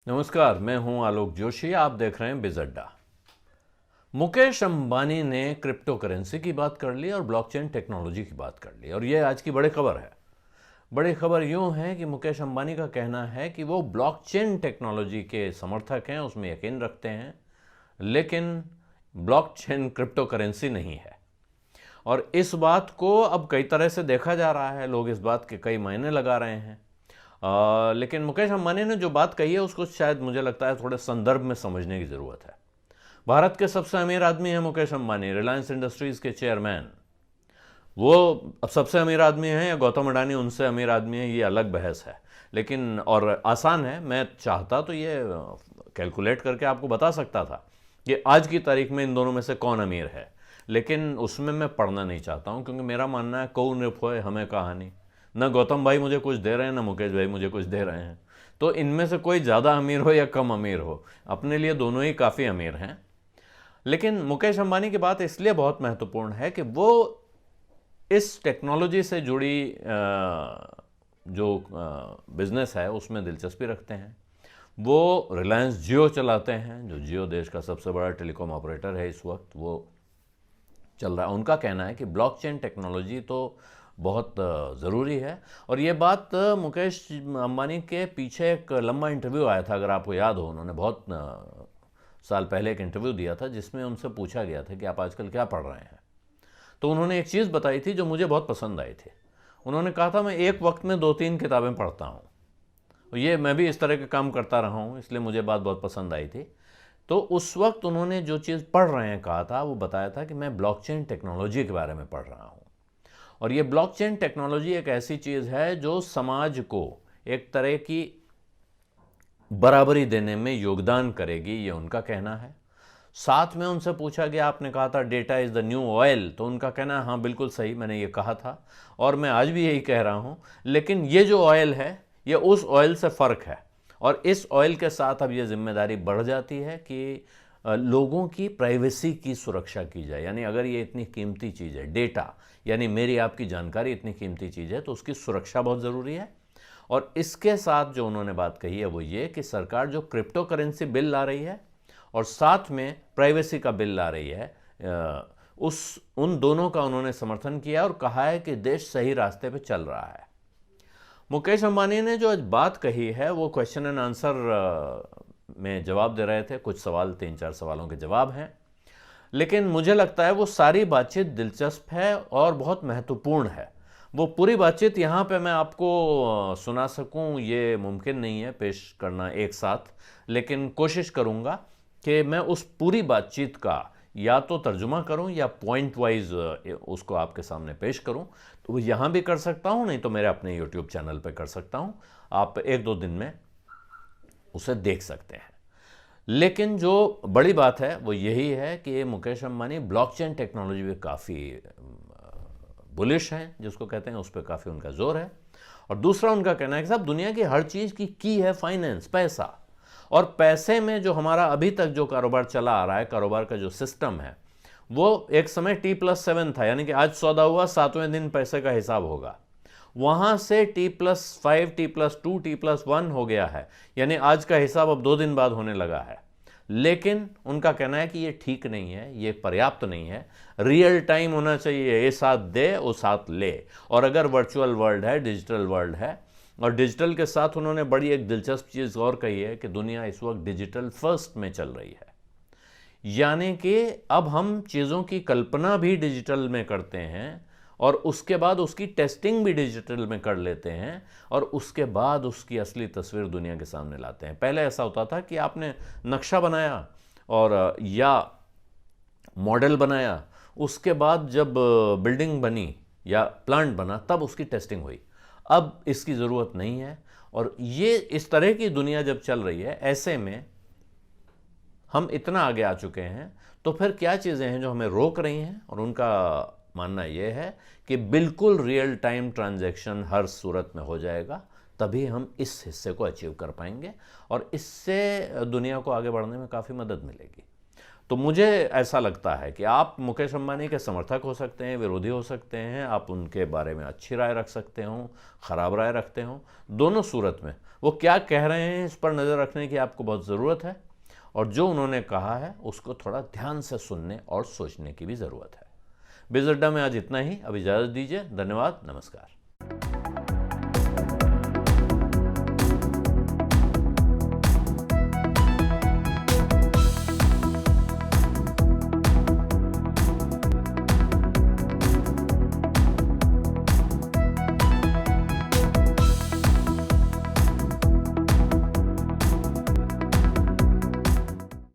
नमस्कार, मैं हूं आलोक जोशी। आप देख रहे हैं बिज अड्डा। मुकेश अंबानी ने क्रिप्टो करेंसी की बात कर ली और ब्लॉकचेन टेक्नोलॉजी की बात कर ली, और यह आज की बड़ी खबर है। बड़ी खबर यूं है कि मुकेश अंबानी का कहना है कि वो ब्लॉकचेन टेक्नोलॉजी के समर्थक हैं, उसमें यकीन रखते हैं, लेकिन ब्लॉकचेन क्रिप्टो करेंसी नहीं है। और इस बात को अब कई तरह से देखा जा रहा है, लोग इस बात के कई मायने लगा रहे हैं। लेकिन मुकेश अंबानी ने जो बात कही है उसको शायद मुझे लगता है थोड़े संदर्भ में समझने की ज़रूरत है। भारत के सबसे अमीर आदमी हैं मुकेश अंबानी, रिलायंस इंडस्ट्रीज़ के चेयरमैन। वो अब सबसे अमीर आदमी हैं या गौतम अडानी उनसे अमीर आदमी है, ये अलग बहस है। लेकिन और आसान है, मैं चाहता तो ये कैलकुलेट करके आपको बता सकता था कि आज की तारीख में इन दोनों में से कौन अमीर है, लेकिन उसमें मैं पढ़ना नहीं चाहता हूँ, क्योंकि मेरा मानना है कौ नृप होए हमें कहानी। ना गौतम भाई मुझे कुछ दे रहे हैं, ना मुकेश भाई मुझे कुछ दे रहे हैं, तो इनमें से कोई ज़्यादा अमीर हो या कम अमीर हो, अपने लिए दोनों ही काफ़ी अमीर हैं। लेकिन मुकेश अंबानी की बात इसलिए बहुत महत्वपूर्ण है कि वो इस टेक्नोलॉजी से जुड़ी जो बिज़नेस है उसमें दिलचस्पी रखते हैं। वो रिलायंस जियो चलाते हैं, जो जियो देश का सबसे बड़ा टेलीकॉम ऑपरेटर है इस वक्त, वो चल रहा है। उनका कहना है कि ब्लॉकचेन टेक्नोलॉजी तो बहुत ज़रूरी है। और ये बात मुकेश अंबानी के पीछे एक लंबा इंटरव्यू आया था, अगर आपको याद हो। उन्होंने बहुत साल पहले एक इंटरव्यू दिया था जिसमें उनसे पूछा गया था कि आप आजकल क्या पढ़ रहे हैं। तो उन्होंने एक चीज़ बताई थी जो मुझे बहुत पसंद आई थी। उन्होंने कहा था, मैं एक वक्त में 2-3 किताबें पढ़ता हूँ। और ये मैं भी इस तरह के काम करता रहा हूँ, इसलिए मुझे बात बहुत पसंद आई थी। तो उस वक्त उन्होंने जो चीज़ पढ़ रहे हैं कहा था, वो बताया था कि मैं ब्लॉकचेन टेक्नोलॉजी के बारे में पढ़ रहा हूँ। और ये ब्लॉकचेन टेक्नोलॉजी एक ऐसी चीज़ है जो समाज को एक तरह की बराबरी देने में योगदान करेगी, ये उनका कहना है। साथ में उनसे पूछा गया, आपने कहा था data is the new oil, तो उनका कहना है हाँ बिल्कुल सही, मैंने ये कहा था और मैं आज भी यही कह रहा हूँ। लेकिन ये जो ऑयल है ये उस ऑयल से फ़र्क है, और इस ऑयल के साथ अब ये जिम्मेदारी बढ़ जाती है कि लोगों की प्राइवेसी की सुरक्षा की जाए। यानी अगर ये इतनी कीमती चीज़ है, डेटा यानी मेरी आपकी जानकारी इतनी कीमती चीज़ है, तो उसकी सुरक्षा बहुत ज़रूरी है। और इसके साथ जो उन्होंने बात कही है वो ये कि सरकार जो क्रिप्टो करेंसी बिल ला रही है और साथ में प्राइवेसी का बिल ला रही है, उन दोनों का उन्होंने समर्थन किया और कहा है कि देश सही रास्ते पे चल रहा है। मुकेश अंबानी ने जो आज बात कही है वो क्वेश्चन एंड आंसर में जवाब दे रहे थे। कुछ सवाल, 3-4 सवालों के जवाब हैं, लेकिन मुझे लगता है वो सारी बातचीत दिलचस्प है और बहुत महत्वपूर्ण है। वो पूरी बातचीत यहाँ पे मैं आपको सुना सकूँ ये मुमकिन नहीं है पेश करना एक साथ, लेकिन कोशिश करूँगा कि मैं उस पूरी बातचीत का या तो तर्जुमा करूं या पॉइंट वाइज उसको आपके सामने पेश करूं। तो वो यहाँ भी कर सकता हूं, नहीं तो मेरे अपने यूट्यूब चैनल पे कर सकता हूं। आप 1-2 दिन में उसे देख सकते हैं। लेकिन जो बड़ी बात है वो यही है कि मुकेश अंबानी ब्लॉकचेन टेक्नोलॉजी पे काफ़ी बुलिश हैं, जिसको कहते हैं, उस पर काफ़ी उनका जोर है। और दूसरा उनका कहना है कि साहब दुनिया की हर चीज़ की है फाइनेंस, पैसा। और पैसे में जो हमारा अभी तक जो कारोबार चला आ रहा है, कारोबार का जो सिस्टम है, वो एक समय T+7 था, यानी कि आज सौदा हुआ 7वें दिन पैसे का हिसाब होगा। वहाँ से T+5, T+2, T+1 हो गया है, यानी आज का हिसाब अब 2 दिन बाद होने लगा है। लेकिन उनका कहना है कि ये ठीक नहीं है, ये पर्याप्त नहीं है, रियल टाइम होना चाहिए, ये साथ दे वो साथ ले। और अगर वर्चुअल वर्ल्ड है, डिजिटल वर्ल्ड है, और डिजिटल के साथ उन्होंने बड़ी एक दिलचस्प चीज़ और कही है कि दुनिया इस वक्त डिजिटल फर्स्ट में चल रही है। यानी कि अब हम चीज़ों की कल्पना भी डिजिटल में करते हैं और उसके बाद उसकी टेस्टिंग भी डिजिटल में कर लेते हैं और उसके बाद उसकी असली तस्वीर दुनिया के सामने लाते हैं। पहले ऐसा होता था कि आपने नक्शा बनाया और या मॉडल बनाया, उसके बाद जब बिल्डिंग बनी या प्लांट बना तब उसकी टेस्टिंग हुई। अब इसकी ज़रूरत नहीं है। और ये इस तरह की दुनिया जब चल रही है, ऐसे में हम इतना आगे आ चुके हैं, तो फिर क्या चीज़ें हैं जो हमें रोक रही हैं? और उनका मानना यह है कि बिल्कुल रियल टाइम ट्रांजैक्शन हर सूरत में हो जाएगा, तभी हम इस हिस्से को अचीव कर पाएंगे और इससे दुनिया को आगे बढ़ने में काफ़ी मदद मिलेगी। तो मुझे ऐसा लगता है कि आप मुकेश अंबानी के समर्थक हो सकते हैं, विरोधी हो सकते हैं, आप उनके बारे में अच्छी राय रख सकते हो, ख़राब राय रखते हो, दोनों सूरत में वो क्या कह रहे हैं इस पर नज़र रखने की आपको बहुत ज़रूरत है, और जो उन्होंने कहा है उसको थोड़ा ध्यान से सुनने और सोचने की भी ज़रूरत है। बिज़ अड्डा में आज इतना ही। अब इजाज़त दीजिए। धन्यवाद। नमस्कार।